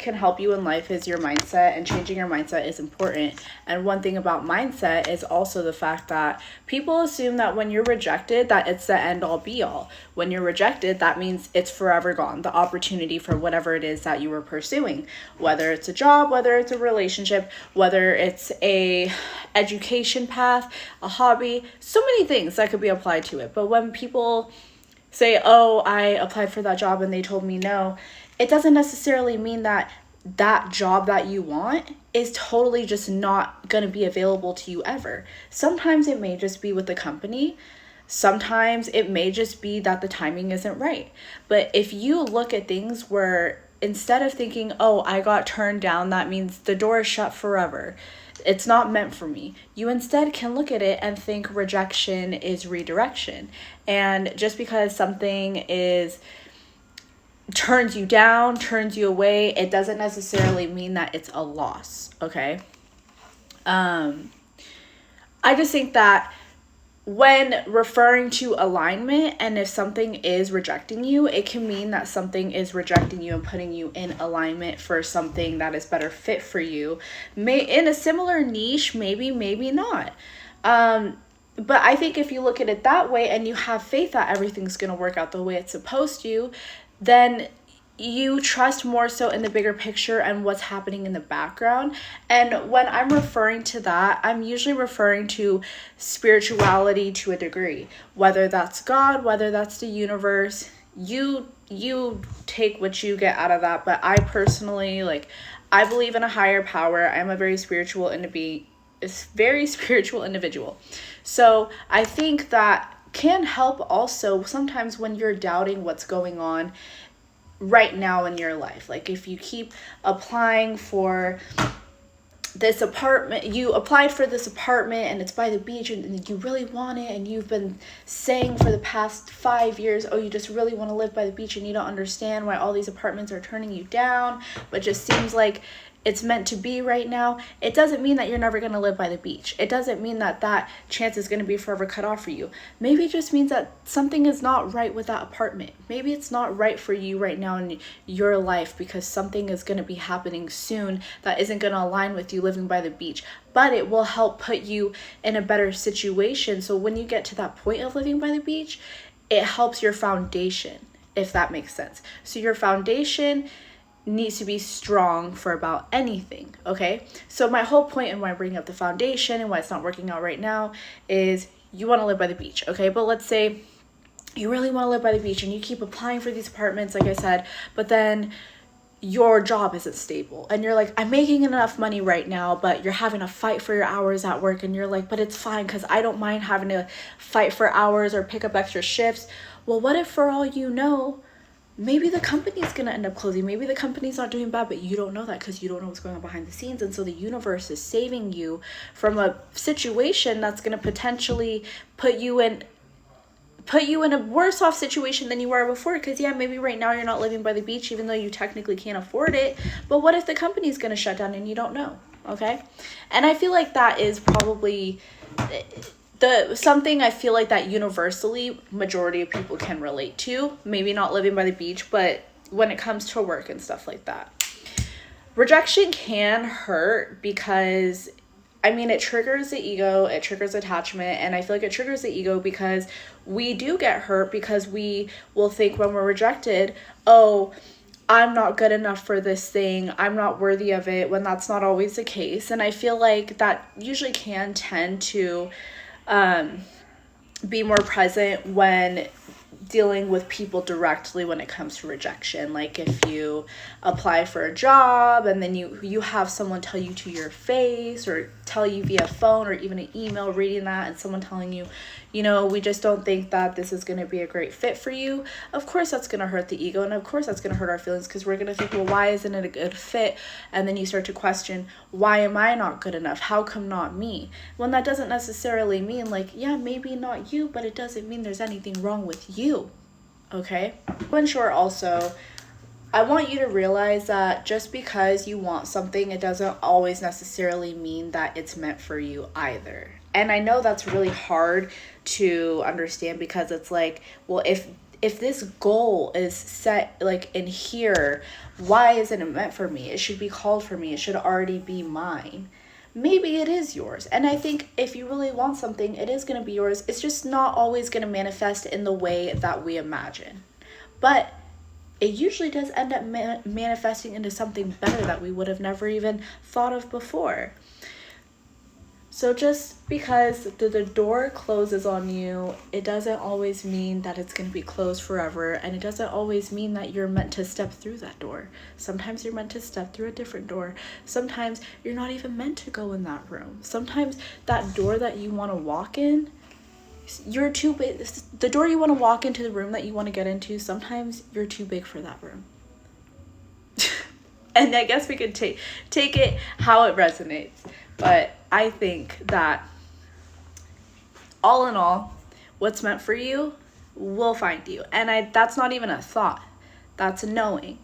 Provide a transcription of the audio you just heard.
can help you in life is your mindset, and changing your mindset is important. And one thing about mindset is also the fact that people assume that when you're rejected, that it's the end all be all. When you're rejected, that means it's forever gone, the opportunity for whatever it is that you were pursuing, whether it's a job, whether it's a relationship, whether it's a education path, a hobby, so many things that could be applied to it. But when people say, oh, I applied for that job and they told me no, it doesn't necessarily mean that that job that you want is totally just not going to be available to you ever. Sometimes it may just be with the company. Sometimes it may just be that the timing isn't right. But if you look at things where instead of thinking, oh, I got turned down, that means the door is shut forever, it's not meant for me, you instead can look at it and think rejection is redirection. And just because something turns you down, turns you away, it doesn't necessarily mean that it's a loss, okay? I just think that when referring to alignment, and if something is rejecting you, it can mean that something is rejecting you and putting you in alignment for something that is better fit for you. In a similar niche, maybe not. But I think if you look at it that way and you have faith that everything's going to work out the way it's supposed to, then you trust more so in the bigger picture and what's happening in the background. And when I'm referring to that, I'm usually referring to spirituality to a degree, whether that's God, whether that's the universe. You take what you get out of that. But I personally, I believe in a higher power. I'm a very spiritual individual. So I think that can help also sometimes when you're doubting what's going on right now in your life. Like if you keep applying for this apartment, you applied for this apartment and it's by the beach and you really want it, and you've been saying for the past 5 years, oh, you just really want to live by the beach, and you don't understand why all these apartments are turning you down, but just seems like it's meant to be right now. It doesn't mean that you're never going to live by the beach. It doesn't mean that that chance is going to be forever cut off for you. Maybe it just means that something is not right with that apartment. Maybe it's not right for you right now in your life because something is going to be happening soon that isn't going to align with you living by the beach. But it will help put you in a better situation. So when you get to that point of living by the beach, it helps your foundation, if that makes sense. So your foundation needs to be strong for about anything, okay? So my whole point and why I'm bringing up the foundation and why it's not working out right now is you want to live by the beach, okay? But let's say you really want to live by the beach and you keep applying for these apartments, like I said, but then your job isn't stable and you're like, I'm making enough money right now, but you're having to fight for your hours at work, and you're like, but it's fine because I don't mind having to fight for hours or pick up extra shifts. Well, what if for all you know, maybe the company's going to end up closing. Maybe the company's not doing bad, but you don't know that because you don't know what's going on behind the scenes. And so the universe is saving you from a situation that's going to potentially put you in a worse off situation than you were before. Because yeah, maybe right now you're not living by the beach, even though you technically can't afford it. But what if the company's going to shut down and you don't know? Okay. And I feel like that is probably something I feel like that universally majority of people can relate to. Maybe not living by the beach, but when it comes to work and stuff like that. Rejection can hurt because, I mean, it triggers the ego, it triggers attachment, and I feel like it triggers the ego because we do get hurt because we will think when we're rejected, oh, I'm not good enough for this thing, I'm not worthy of it, when that's not always the case. And I feel like that usually can tend to be more present when dealing with people directly when it comes to rejection. Like if you apply for a job and then you have someone tell you to your face or tell you via phone or even an email reading that, and someone telling you, we just don't think that this is going to be a great fit for you. Of course that's going to hurt the ego, and of course that's going to hurt our feelings because we're going to think, well, why isn't it a good fit? And then you start to question, why am I not good enough? How come not me? When that doesn't necessarily mean yeah, maybe not you, but it doesn't mean there's anything wrong with you. Okay? In short, also, I want you to realize that just because you want something, it doesn't always necessarily mean that it's meant for you either. And I know that's really hard to understand because it's like, well, if if this goal is set like in here, why isn't it meant for me? It should be called for me. It should already be mine. Maybe it is yours. And I think if you really want something, it is going to be yours. It's just not always going to manifest in the way that we imagine. But it usually does end up manifesting into something better that we would have never even thought of before. So just because the door closes on you, it doesn't always mean that it's going to be closed forever. And it doesn't always mean that you're meant to step through that door. Sometimes you're meant to step through a different door. Sometimes you're not even meant to go in that room. Sometimes that door that you want to walk in, you're too big. The door you want to walk into, the room that you want to get into, sometimes you're too big for that room. And I guess we could take it how it resonates. But I think that all in all, what's meant for you will find you. And that's not even a thought. That's a knowing.